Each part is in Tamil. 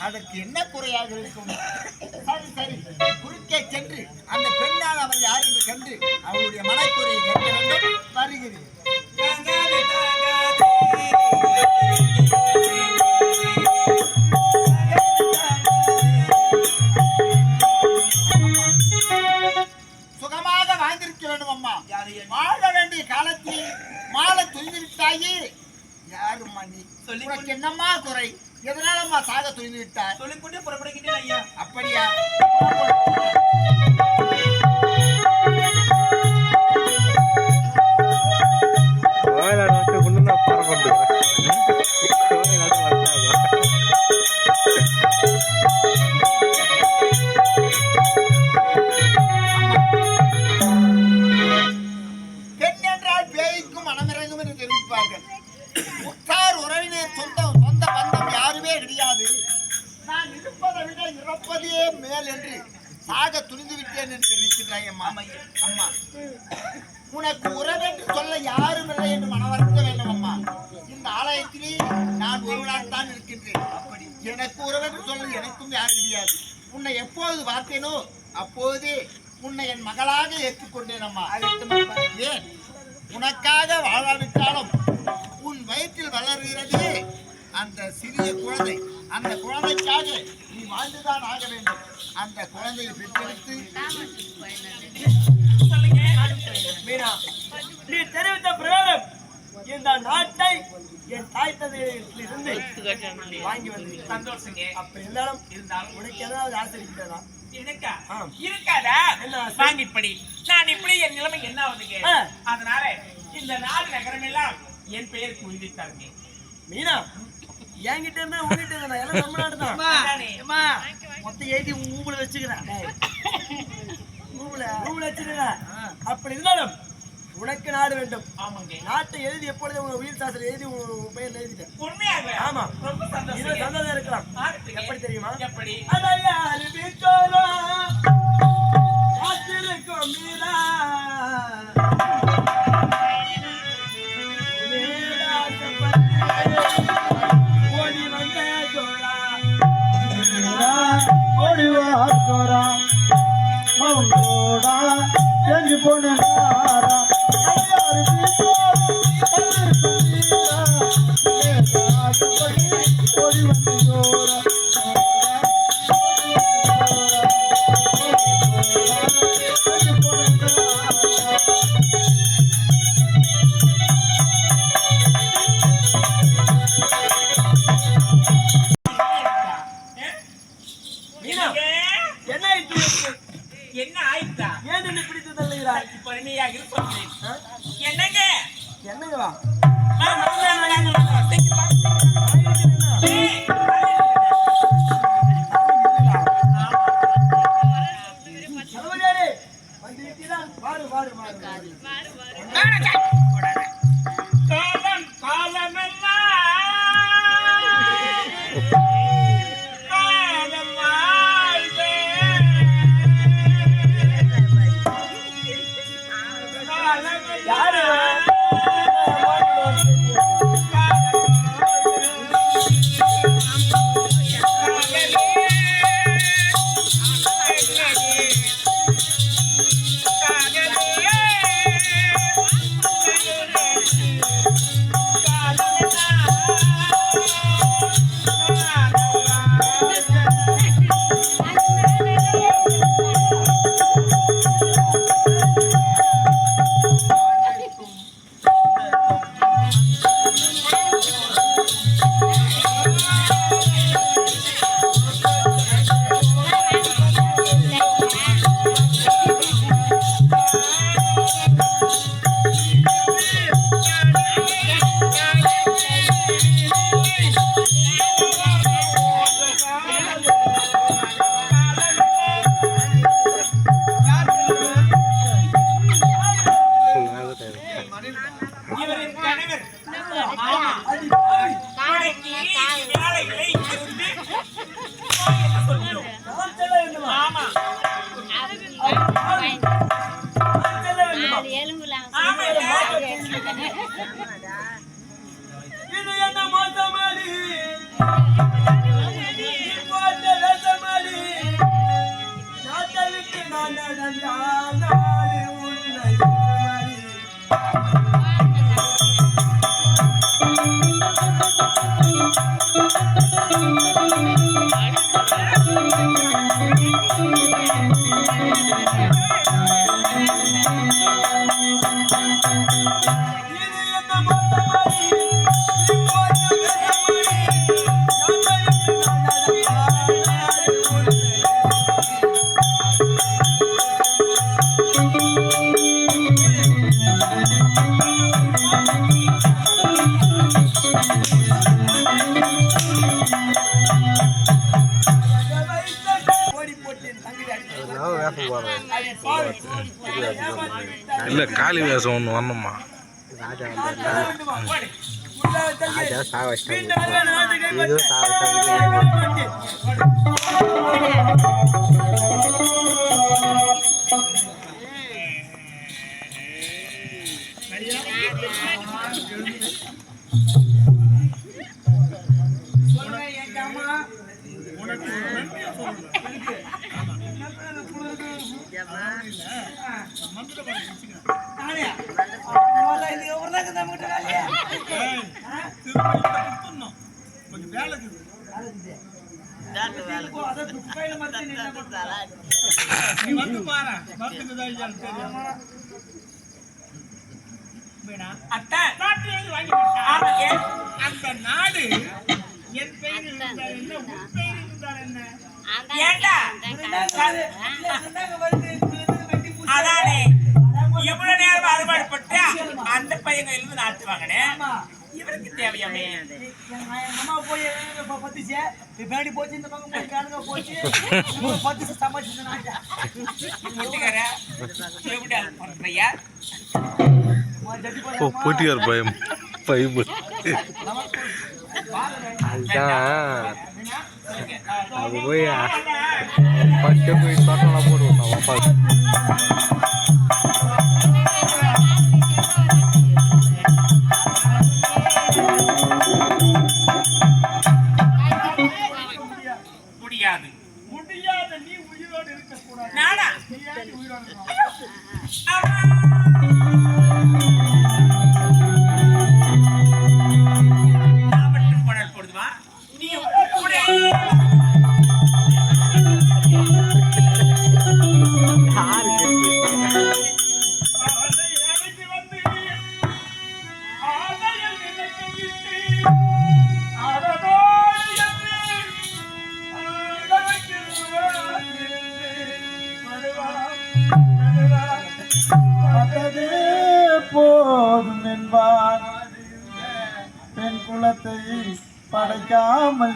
அதற்கு என்ன குறையாக இருக்கும்? சரி சரி, குறுக்கே சென்று அந்த பெண்ணால் அவர் யார் என்று கண்டு அவருடைய மனக்குறையை கேட்க வேண்டும். வருகிறேன். சுகமாக வாழ்ந்திருக்க வேண்டும் அம்மா. வாழ வேண்டிய காலத்தில் மாலை துணிந்து விட்டாயே. யாரும்மா நீ? உனக்கு என்னம்மா குறை? எதனாலம்மா சாக துணிந்து விட்டார்? சொல்லிக்கொண்டே புறப்படுகின்றேன் ஐயா. அப்படியா? பெண் என்றால் பேய்க்கும் மனமிறங்கும் என்று தெரிவிப்பார்கள். உற்றார் உறவினர் சொந்த பந்தம் யாருமே கிடையாது. நான் இருப்பதை விட இறப்பதே மேல் என்று சாக துணிந்து விட்டேன் என்று தெரிவிக்கின்றாய் அம்மா. அம்மா, உனக்கு உறவென்று சொல்ல யாரும் இல்லை என்று மனவருத்த வேண்டும் அம்மா. இந்த ஆலயத்திலே நான் ஒருவனாக தான் இருக்கின்றேன். அப்படி எனக்கு உறவென்று சொல்ல எனக்கும் யாரும் கிடையாது. உன்னை எப்போது பார்த்தேனோ அப்போதே உன்னை என் மகளாக ஏற்றுக்கொண்டேன் அம்மா. ஏன் உனக்காக வாழாவிட்டாலும் உன் வயிற்றில் வளர்கிறது அந்த சிறிய குழந்தை. அந்த குழந்தைக்காக நீ வாழ்ந்துதான் ஆக வேண்டும். அந்த குழந்தையை பெற்றெடுத்து மீனா, நீ தெரிவித்த பிரகாரம் இந்த நாட்டை என் தாய் தந்தையிலிருந்து வாங்கி வந்து சந்தோஷங்க. அப்ப இருந்தாலும் உனக்கு ஏதாவது ஆசை இருக்கிறதா? எனக்கா இருக்காதா? வாங்கிப்படி நான் இப்படி என் நிலைமை என்ன ஆகுதுங்க. அதனால இந்த நாடு நகரம் எல்லாம் என் பெயர் குறிவித்தாருங்க. மீனா, என்கிட்ட இருந்தா உங்ககிட்ட இருந்தா எல்லாம் நம்ம நாடு தான். மொத்தம் எழுதி ஊபுல வச்சுக்கிறேன். ஊபுல வச்சுக்கிறேன். அப்படி இருந்தாலும் உனக்கு நாடு வேண்டும். ஆமாங்க. நாட்டை எழுதி எப்பொழுது உங்க உயிர் சாஸ்திரம் எழுதி உங்க பெயர் எழுதிட்டேன். உண்மையாக? ஆமா, ரொம்ப சந்தோஷம். சந்தோஷம் இருக்கலாம். எப்படி தெரியுமா? எப்படி? என்ன ஆயிட்டா? ஏன் என்ன பிடித்து தள்ளுகிறாய்? பொறுமையாக இருப்பேன். என்னங்க என்னங்க வா இல்ல காளி வேஷம் ஒண்ணு வரணுமா அந்த நாடு என் பெயர் இருந்தால் என்ன உன் பெயர் இருந்தால் என்ன ஏண்டா அதானே இவ்வளவு நேரம் அறுபாடுபட்டு அந்த பையங்க இருந்து நாட்டு வாங்கினேன் இவருக்கு தேவையாமே அம்மா போய் பத்திச்சு பேடி போச்சு இந்த பக்கம் போய் காணுங்க போச்சு பத்திச்சு சமாளிச்சு நாட்டா முட்டுக்கார எப்படியா பண்றியா போட்டியார் பயம் பைப்பு அது போய் பட்டு போய் தோட்டம்லாம் போட்டு விட்டான் அப்பா முடியாது முடியாத நீ உயிரோடு இருக்க கூடாது நானா உயிரோடு போடுவா நீ போதும் என்பார் பெண் குலத்தை படைக்காமல்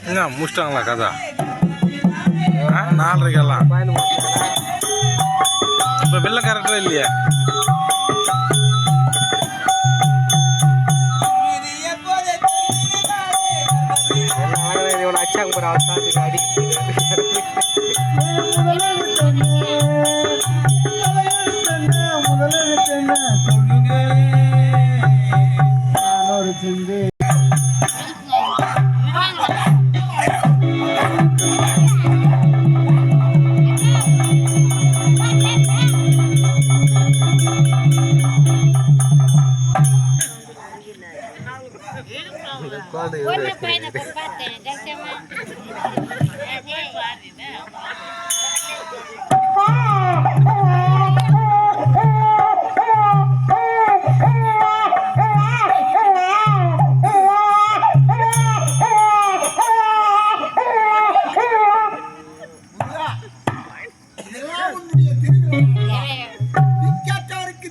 என்ன முடிச்சிட்டாங்களா கதை 4:30க்கெல்லாம் இப்போ வெள்ளம் கரெக்டாக இல்லையா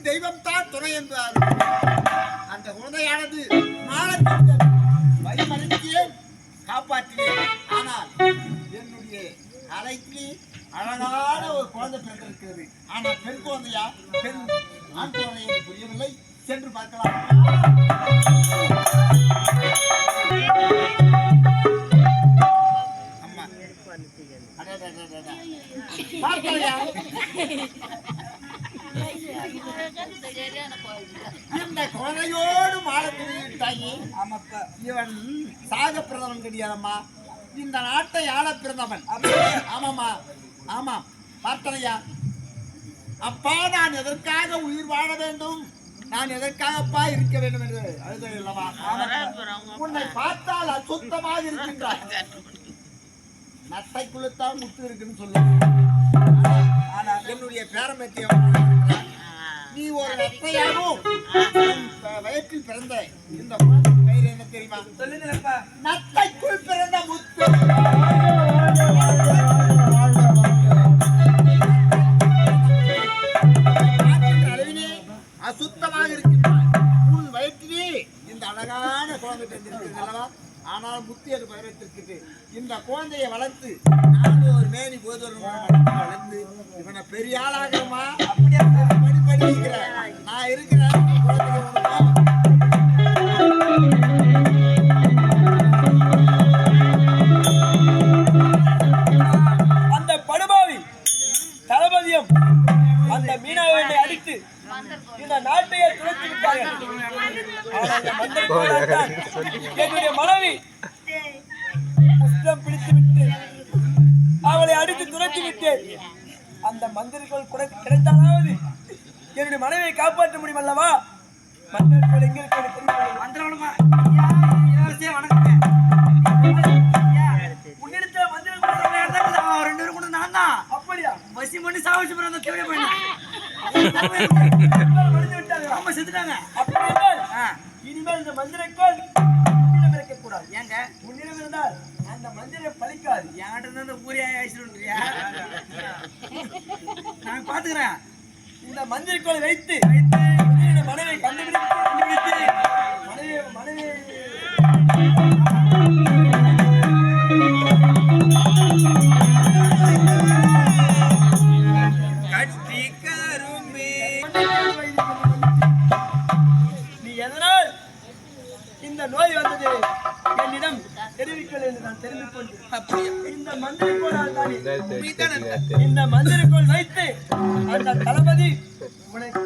தெய்வம் தான் துணை என்பார். அந்த குழந்தையானது வழிமறித்தியே காப்பாற்றினேன். ஆனால் என்னுடைய அலைக்கு அழகான ஒரு குழந்தை பிறந்திருக்கிறது. ஆனால் பெண் குழந்தையா பெண் ஆண் குழந்தை என்று புரியவில்லை. சென்று பார்க்கலாம். அம்மா பார்க்கலையா? இந்த குழந்தையோடு மாலத்துட்டாங்கி. ஆமாப்பா. இவன் சாக பிறந்தவன் கிடையாதம்மா, இந்த நாட்டை ஆள பிறந்தவன். ஆமாம்மா, ஆமாம் பார்த்தனையா. அப்பா நான் எதற்காக உயிர் வாழ வேண்டும், நான் எதற்காகப்பா இருக்க வேண்டும் என்று அழுத இல்லவா? உன்னை பார்த்தால் அசுத்தமாக இருக்கின்றார். நத்தைக்குள்ளத்தான் முத்து இருக்குன்னு சொல்ல. ஆனா என்னுடைய பேரம்பேத்தி நீ ஒரு நத்தையாகவும் வயிற்றில் பிறந்த இந்த குழந்தைக்கு பெயர் என்ன தெரியுமா? சொல்லுங்களப்பா. நத்தைக்குள் பிறந்த முத்து. அளவிலே அசுத்தமாக இருக்கின்றார். உன் வயிற்றிலே இந்த அழகான குழந்தை பிறந்திருக்கிறது அல்லவா? ஆனால் முத்தி அது பயிரத்திற்கு இந்த குழந்தையை வளர்த்து நான் ஒரு மேனி போதொரு வளர்ந்து இவனை பெரிய ஆளாகிறோமா? அப்படியே படி இருக்கிறேன் நான் இருக்கிறேன். அந்த படுபாவி தளபதியும் அந்த மீனாவை அடித்து இந்த நாட்டையே துளைத்து விட்டார்கள். என்னுடைய மனைவி புஷ்டம் பிடித்து விட்டு அவளை அடித்து துளைத்து விட்டேன். அந்த மந்திரிகள் கிடைத்தாலாவது என்னுடைய மனைவியை காப்பாற்ற முடியும் அல்லவா? மந்திரிகள் எங்க இருக்கிறது? உன்னிடத்துல மந்திரிகள் ரெண்டு பேரும் கூட நான் தான். அப்படியா? பசி பண்ணி சாவிச்சு போற தேவையா போயினா அம்மா செத்துட்டாங்க. இனிமேல் இந்த மந்திரக்கோள் உன்னிடம் இருக்கக்கூடாது. ஏங்க உன்னிடம் இருந்தால் அந்த மந்திரம் பலிக்காது. என்கிட்ட இருந்து அந்த ஊரே ஆயிடுச்சுன்றியா? நான் பாத்துக்கிறேன். இந்த மந்திரக்கோளை வைத்து மனைவியை கண்டுபிடித்து மனைவி நீ எதனால் இந்த நோய் வந்தது என்னிடம் தெரிவிக்கல என்று நான் தெரிந்து கொண்டேன். இந்த மந்திரக்கோள் வைத்து அந்த தளபதி உனக்கு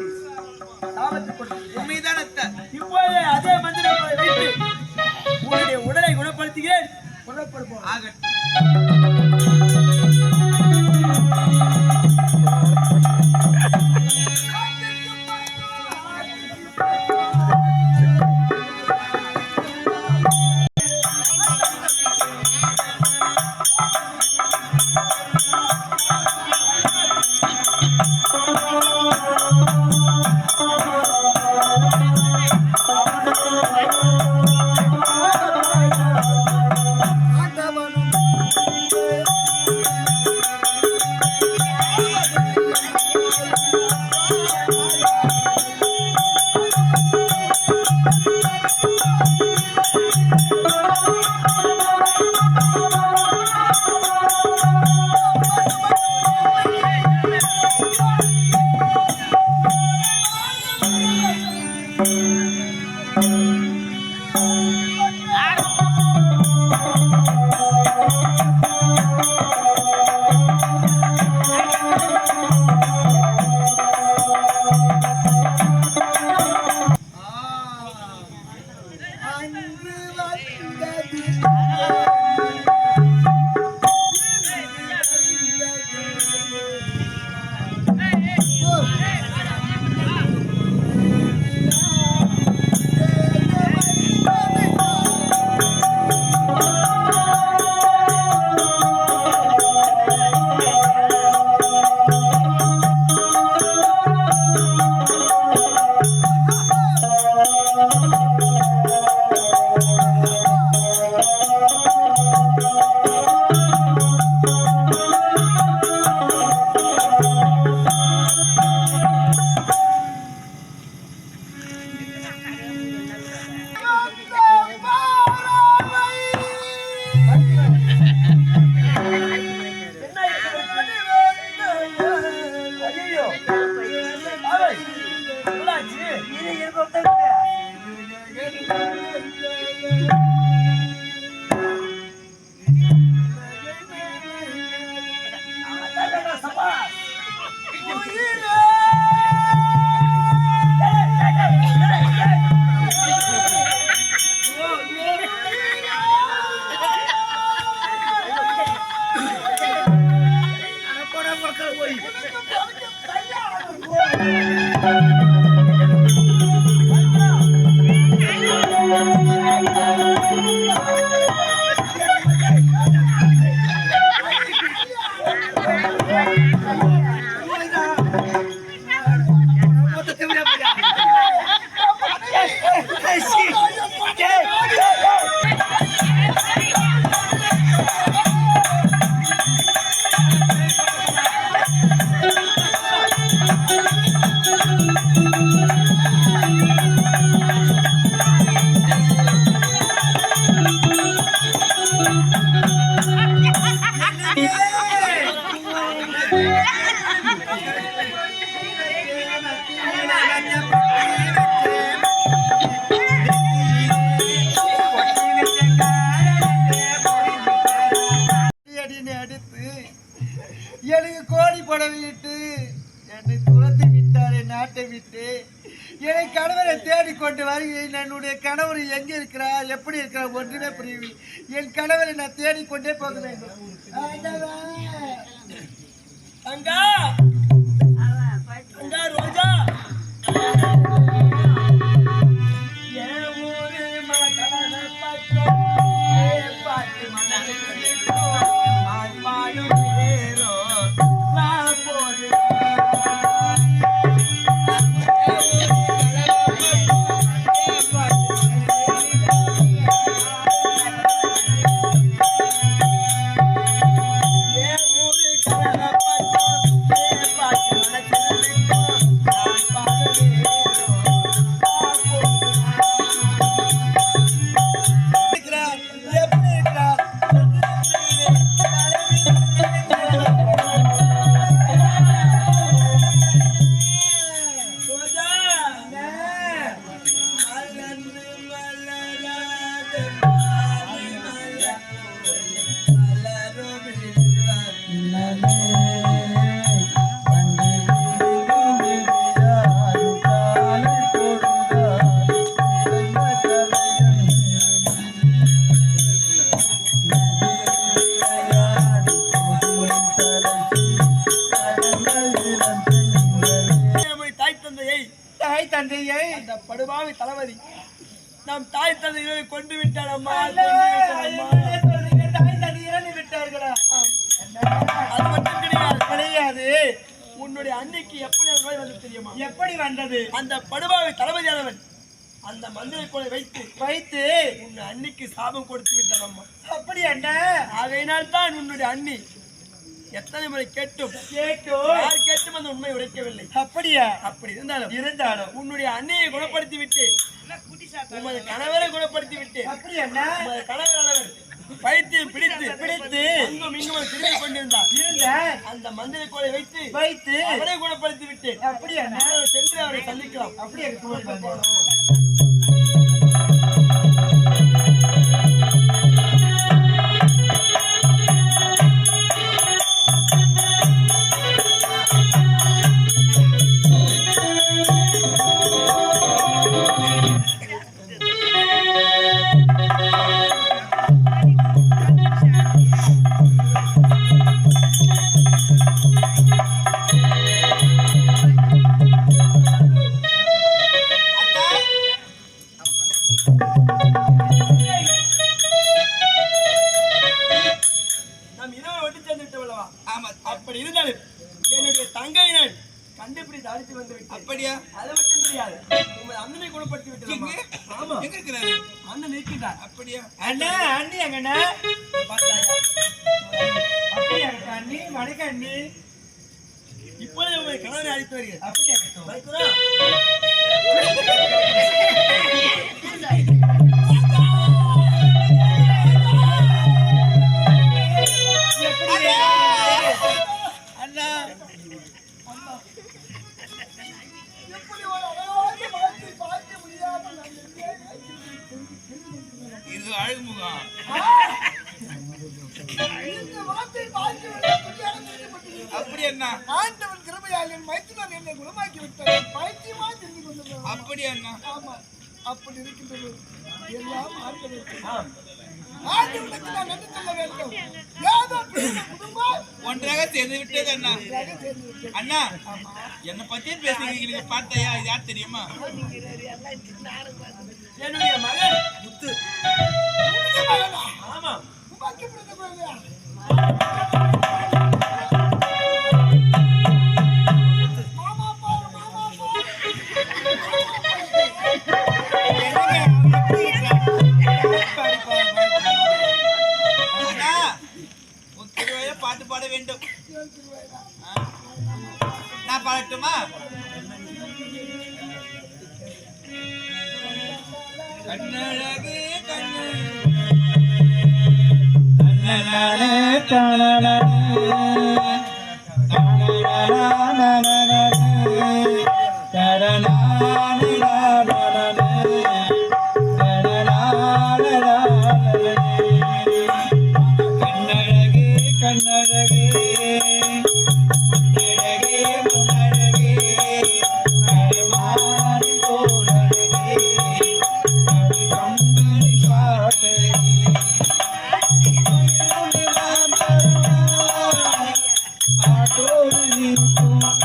சாபத்தை கொடுத்தேன். இப்போதே அதே மந்திரக்கோளை வைத்து உன்னுடைய உடலை குணப்படுத்துகிறேன். குணப்படுத்துவோம். மக்கள் போய் எனக்கு கோடி படம் விட்டு என்னை துரத்தி விட்டார் என் நாட்டை விட்டு என்னை கணவரை தேடிக்கொண்டு வருகிறேன். என்னுடைய கணவர் எங்கே இருக்கிறார், எப்படி இருக்கிறார் ஒன்றுமே புரியவில்லை. என் கணவரை நான் தேடிக்கொண்டே போக வேண்டும். அங்கா அங்கா ரோஜா படுபாவி தளபதி நம் தாய் தந்தையை கொண்டு விட்டார் அம்மா. தாய் தந்தை இறந்து விட்டார்களா? அது மட்டும் கிடையாது. உன்னுடைய அன்னைக்கு எப்படி அந்த நோய் வந்து தெரியுமா? எப்படி வந்தது? அந்த படுபாவி தளபதியானவன் அந்த மந்திரை கோலை வைத்து உன் அன்னைக்கு சாபம் கொடுத்து விட்டார் அம்மா. அப்படி என்ன? ஆகையினால் தான் உன்னுடைய அண்ணி எத்தனை முறை கேட்டும் யார் கேட்டும் அந்த உண்மை உரைக்கவில்லை. அப்படியா? அப்படி இருந்தாலும் உன்னுடைய அண்ணியை குணப்படுத்தி விட்டு உமது கணவரை குணப்படுத்தி விட்டு அப்படி என்ன? உமது கணவரானவர் பைத்தியம் பிடித்து அங்கும் இங்கும் திரும்பி கொண்டிருந்தார். அந்த மந்திர கோலை வைத்து அவரை குணப்படுத்தி விட்டு அப்படி என்ன? சென்று அவரை சந்திக்கலாம். அப்படி அப்படி இருந்தாலும் என்னுடைய தங்கை நான் கண்டுபிடித்து அழைத்து வந்து விட்டேன். அப்படியா? அதை மட்டும் தெரியாது, உங்கள் அண்ணனை குணப்படுத்தி விட்டேன். ஆமா, எங்க இருக்கிறாரு? அண்ணன் இருக்கிறார். அப்படியா? அண்ணா அண்ணி எங்கண்ணா? அப்படியா அண்ணி? வணக்கம் அண்ணி. இப்பொழுது உங்களை கணவனை அழைத்து வருகிறேன். அப்படியா? அண்ணா இது அழகுமுகம். அப்படி என்ன? ஆண்டவன் கிருபையால் என் மைத்துனர் என்னை குணமாக்கி விட்டார். பைத்தியமா திரும்பி கொண்டு. அப்படி என்ன? ஆமா, அப்படி இருக்கின்றது எல்லாம் ஆண்டவன். ஆண்டவனுக்கு நான் நன்றி சொல்ல வேண்டும். ஏதோ பிறந்த குடும்பம் ஒன்றாக சேர்ந்து விட்டது அண்ணா. ஒன்றாக சேர்ந்து விட்டது. அண்ணா என்னை பத்தியே பேசுறீங்க, பார்த்தையா? இது யார் தெரியுமா? என்னுடைய மகன் முத்து. உனக்கு மகனா? ஆமா. உனக்கு பிறந்த குழந்தையா? மாமா பாரு, மாமா பாரு. அண்ணா உன் திருவையை பாட்டு பாட வேண்டும். நான் பாடட்டுமா? கண்ணழகு கண்ணு Thank you.